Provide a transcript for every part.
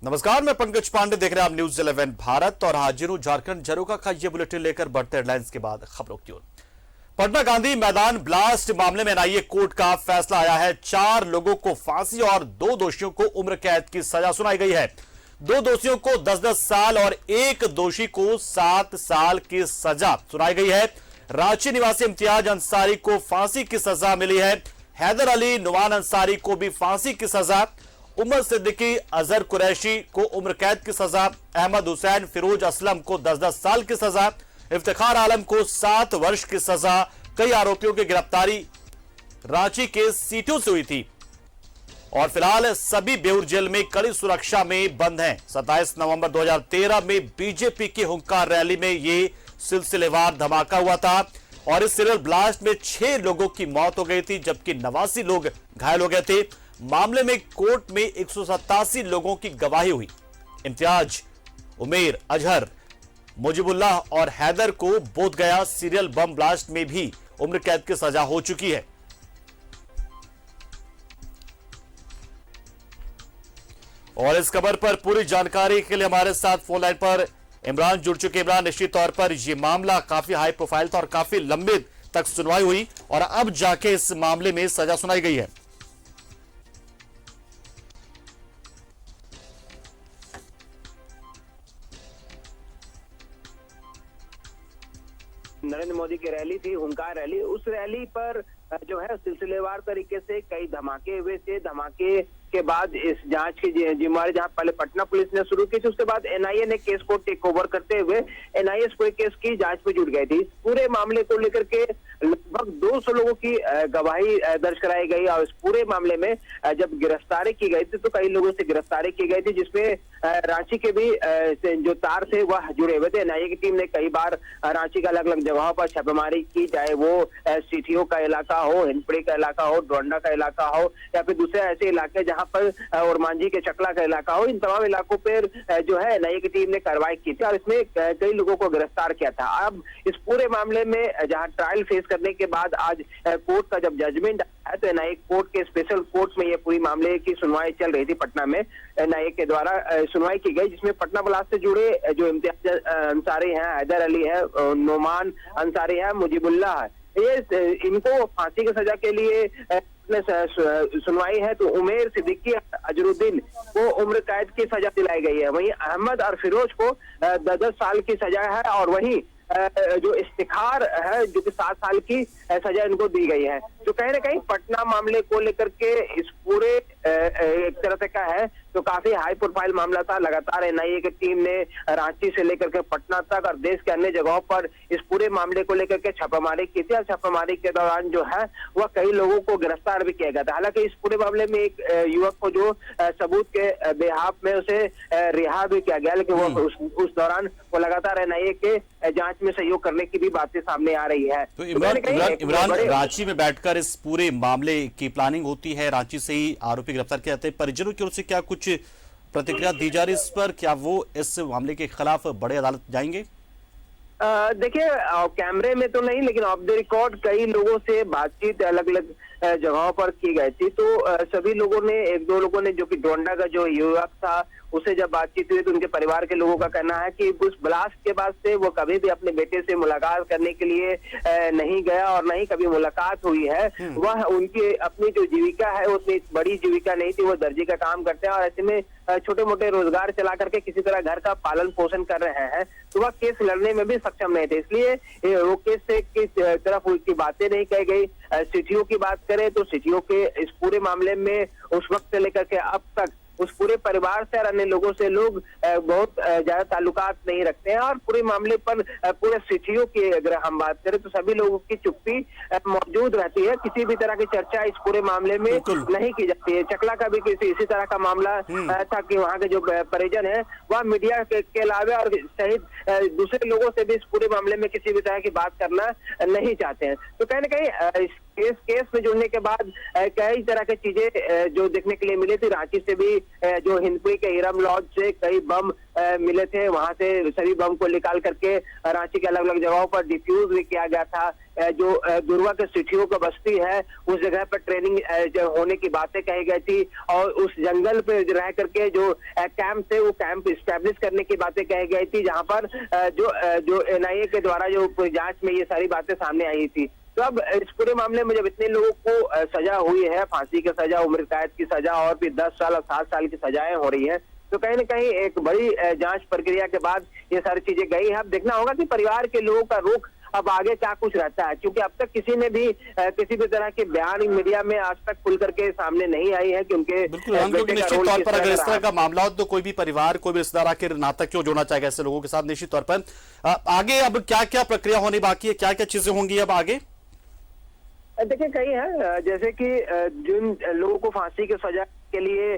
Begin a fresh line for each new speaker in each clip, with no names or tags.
नमस्कार, मैं पंकज पांडे, देख रहे हैं आप न्यूज 11 भारत और हाजिर हूं झारखंड झरोखा का ये बुलेटिन लेकर बढ़ते हेडलाइंस के बाद खबरों की ओर। पटना गांधी मैदान ब्लास्ट मामले में एनआईए कोर्ट का फैसला आया है। 4 लोगों को फांसी और 2 दोषियों को उम्र कैद की सजा सुनाई गई है। 2 दोषियों को 10-10 साल और 1 दोषी को 7 साल की सजा सुनाई गई है। रांची निवासी इम्तियाज अंसारी को फांसी की सजा मिली है। हैदर अली नुमान अंसारी को भी फांसी की सजा। उमर सिद्दीकी, अजहर कुरैशी को उम्र कैद की सजा। अहमद हुसैन, फिरोज असलम को 10-10 साल की सजा। इफ्तिखार आलम को 7 वर्ष की सजा। कई आरोपियों की गिरफ्तारी रांची के सीटों से हुई थी और फिलहाल सभी बेउर जेल में कड़ी सुरक्षा में बंद हैं। 27 नवंबर 2013 में बीजेपी की हुंकार रैली में यह सिलसिलेवार धमाका हुआ था और इस सीरियल ब्लास्ट में 6 लोगों की मौत हो गई थी, जबकि 89 लोग घायल हो गए थे। मामले में कोर्ट में 187 लोगों की गवाही हुई। इम्तियाज, उमेर, अजहर, मुजीबुल्लाह और हैदर को बोधगया सीरियल बम ब्लास्ट में भी उम्र कैद की सजा हो चुकी है। और इस खबर पर पूरी जानकारी के लिए हमारे साथ फोन लाइन पर इमरान जुड़ चुके। इमरान, निश्चित तौर पर यह मामला काफी हाई प्रोफाइल था और काफी लंबे तक सुनवाई हुई और अब जाके इस मामले में सजा सुनाई गई है।
नरेंद्र मोदी की रैली थी, हुंकार रैली। उस रैली पर जो है सिलसिलेवार तरीके से कई धमाके हुए थे। धमाके के बाद इस जांच की जिम्मेवारी जहां पहले पटना पुलिस ने शुरू की थी, उसके बाद एनआईए ने केस को टेक ओवर करते हुए एनआईए पूरे केस की जांच में जुट गई थी। इस पूरे मामले को लेकर के लगभग 200 लोगों की गवाही दर्ज कराई गई और इस पूरे मामले में जब गिरफ्तारी की गई थी तो कई लोगों से गिरफ्तारी की गई थी, जिसमें रांची के भी जो तार थे वह जुड़े हुए थे। एनआईए की टीम ने कई बार रांची के अलग अलग जगहों पर छापेमारी की, चाहे वो सीटीओ का इलाका हो, हिंदपड़ी का इलाका हो, डोंडा का इलाका हो या फिर दूसरे ऐसे इलाके जहां पर और मांझी के चकला का इलाका हो। इन तमाम इलाकों पर जो है एनआईए की टीम ने कार्रवाई की थी और इसमें कई लोगों को गिरफ्तार किया था। अब इस पूरे मामले में जहां ट्रायल फेस करने के बाद आज कोर्ट का जब जजमेंट आया तो एनआईए कोर्ट के स्पेशल कोर्ट में ये पूरी मामले की सुनवाई चल रही थी। पटना में एनआईए के द्वारा सुनवाई की गई, जिसमें पटना ब्लास्ट से जुड़े जो इम्तियाज अंसारी हैं, हैदर अली है, नुमान अंसारी है, मुजीबुल्लाह है, ये इनको फांसी की सजा के लिए सुनवाई है। तो उमेर, सिद्दीकी, अजरुद्दीन को उम्र कैद की सजा दिलाई गई है। वहीं अहमद और फिरोज को 10-10 साल की सजा है और वहीं जो इफ्तिखार है जो कि 7 साल की सजा इनको दी गई है। तो कहीं ना कहीं पटना मामले को लेकर के इस पूरे एक तरह से क्या है तो काफी हाई प्रोफाइल मामला था। लगातार एनआईए की टीम ने रांची से लेकर के पटना तक और देश के अन्य जगहों पर इस पूरे मामले को लेकर के छापामारी की थी और छापामारी के दौरान जो है वह कई लोगों को गिरफ्तार भी किया गया था। हालांकि इस पूरे मामले में एक युवक को जो सबूत के बेहाफ में उसे रिहा भी किया गया, लेकिन वो उस दौरान वो लगातार एनआईए के जांच में सहयोग करने की भी बातें सामने आ रही है।
तो इमरान, रांची में बैठकर इस पूरे मामले की प्लानिंग होती है, रांची से ही आरोपी गिरफ्तार किए जाते हैं। परिजनों की ओर से क्या कुछ प्रतिक्रिया दी जा रही है इस पर? क्या वो इस मामले के खिलाफ बड़े अदालत जाएंगे?
देखिए, कैमरे में तो नहीं, लेकिन ऑफ द रिकॉर्ड कई लोगों से बातचीत अलग अलग जगहों पर की गई थी। तो सभी लोगों ने, 1-2 लोगों ने, जो कि डोंडा का जो युवक था उसे जब बातचीत हुई तो उनके परिवार के लोगों का कहना है कि उस ब्लास्ट के बाद से वो कभी भी अपने बेटे से मुलाकात करने के लिए नहीं गया और नहीं कभी मुलाकात हुई है। वह उनकी अपनी जो जीविका है उतनी बड़ी जीविका नहीं थी, वो दर्जी का काम करते हैं और ऐसे में छोटे मोटे रोजगार चला करके किसी तरह घर का पालन पोषण कर रहे हैं। तो वह केस लड़ने में भी सक्षम नहीं थे, इसलिए वो केस से किस तरफ उसकी बातें नहीं कही गई। सीटीओ की बात करें तो सीटीओ के इस पूरे मामले में उस वक्त से लेकर के अब तक उस पूरे परिवार से और अन्य लोगों से लोग बहुत ज्यादा ताल्लुकात नहीं रखते हैं और पूरे मामले पर पूरे सीटीओ की अगर हम बात करें तो सभी लोगों की चुप्पी मौजूद रहती है। किसी भी तरह की चर्चा इस पूरे मामले में नहीं की जाती है। चकला का भी इसी तरह का मामला था कि वहाँ के जो परिजन है वह मीडिया के अलावा और सहित दूसरे लोगों से भी इस पूरे मामले में किसी भी तरह की बात करना नहीं चाहते हैं। तो कहीं ना कहीं केस में जुड़ने के बाद कई तरह की चीजें जो देखने के लिए मिली थी। रांची से भी जो हिंदपुरी के हीरम लॉज से कई बम मिले थे, वहां से सभी बम को निकाल करके रांची के अलग अलग जगहों पर डिफ्यूज भी किया गया था। जो दुर्गा के सिटियों की बस्ती है उस जगह पर ट्रेनिंग होने की बातें कही गई थी और उस जंगल पे रह करके जो कैंप थे वो कैंप स्टैब्लिश करने की बातें कही गई थी, जहां पर जो एनआईए के द्वारा जो जांच में ये सारी बातें सामने आई थी। तो अब इस पूरे मामले में जब इतने लोगों को सजा हुई है, फांसी की सजा, उम्र कैद की सजा और फिर 10 साल और 7 साल की सजाएं हो रही है, तो कहीं न कहीं एक बड़ी जांच प्रक्रिया के बाद ये सारी चीजें गई है। अब देखना होगा कि परिवार के लोगों का रुख अब आगे क्या कुछ रहता है, क्योंकि अब तक किसी ने भी किसी भी तरह के बयान मीडिया में आज तक खुल करके सामने नहीं आई है कि उनके
बिल्कुल क्योंकि निश्चित तौर पर अगर इस तरह का मामला हो तो कोई भी परिवार, कोई भी रिश्तेदार आखिर नाता क्यों जोड़ना चाहेगा ऐसे लोगों के साथ। निश्चित तौर पर आगे अब क्या क्या प्रक्रिया होनी बाकी है, क्या क्या चीजें होंगी अब आगे?
देखिए कई है, जैसे कि जिन लोगों को फांसी की सजा के लिए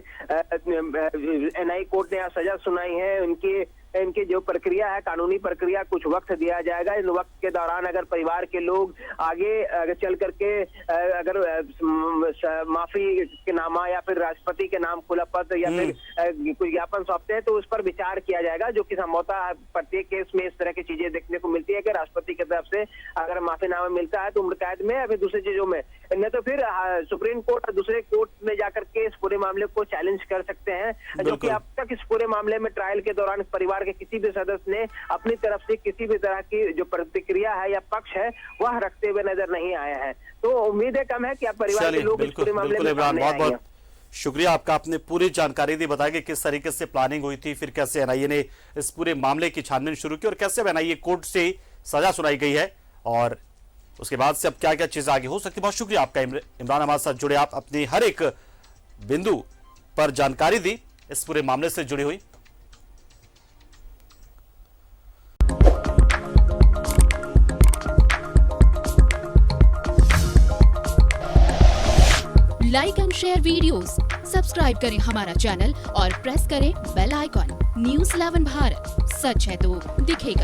एनआई कोर्ट ने सजा सुनाई है, इनकी जो प्रक्रिया है, कानूनी प्रक्रिया, कुछ वक्त दिया जाएगा। इन वक्त के दौरान अगर परिवार के लोग आगे चल करके अगर माफी के नामा या फिर राष्ट्रपति के नाम खुला पत्र या फिर कोई ज्ञापन सौंपते हैं तो उस पर विचार किया जाएगा, जो कि संभवतः प्रत्येक केस में इस तरह की चीजें देखने को मिलती है कि राष्ट्रपति की तरफ से अगर माफीनामा मिलता है तो उम्र कैद में या फिर दूसरी चीजों में, नहीं तो फिर सुप्रीम कोर्ट और दूसरे कोर्ट में जाकर के इस पूरे मामले को चैलेंज कर सकते हैं, जो कि अब तक इस पूरे मामले में ट्रायल के दौरान परिवार के किसी भी सदस्य ने अपनी तरफ से किसी भी तरह की जो प्रतिक्रिया है या पक्ष है वह रखते हुए नजर नहीं आया है। तो उम्मीद है कम है कि आप परिवार के लोग इस पूरे मामले में
बहुत बहुत शुक्रिया आपका, आपने पूरी जानकारी दी, बताया कि किस तरीके से प्लानिंग हुई थी, फिर कैसे एनआईए ने इस पूरे मामले की छानबीन शुरू की और कैसे एनआईए कोर्ट से सजा सुनाई गई है और उसके बाद से अब क्या क्या चीजें आगे हो सकती है। बहुत शुक्रिया आपका इमरान, हमारे साथ जुड़े, आप अपनी हर एक बिंदु पर जानकारी दी इस पूरे मामले से जुड़ी हुई।
Like and share videos, subscribe करें हमारा चैनल और प्रेस करें बेल आइकॉन। न्यूज़ 11 भारत, सच है तो दिखेगा।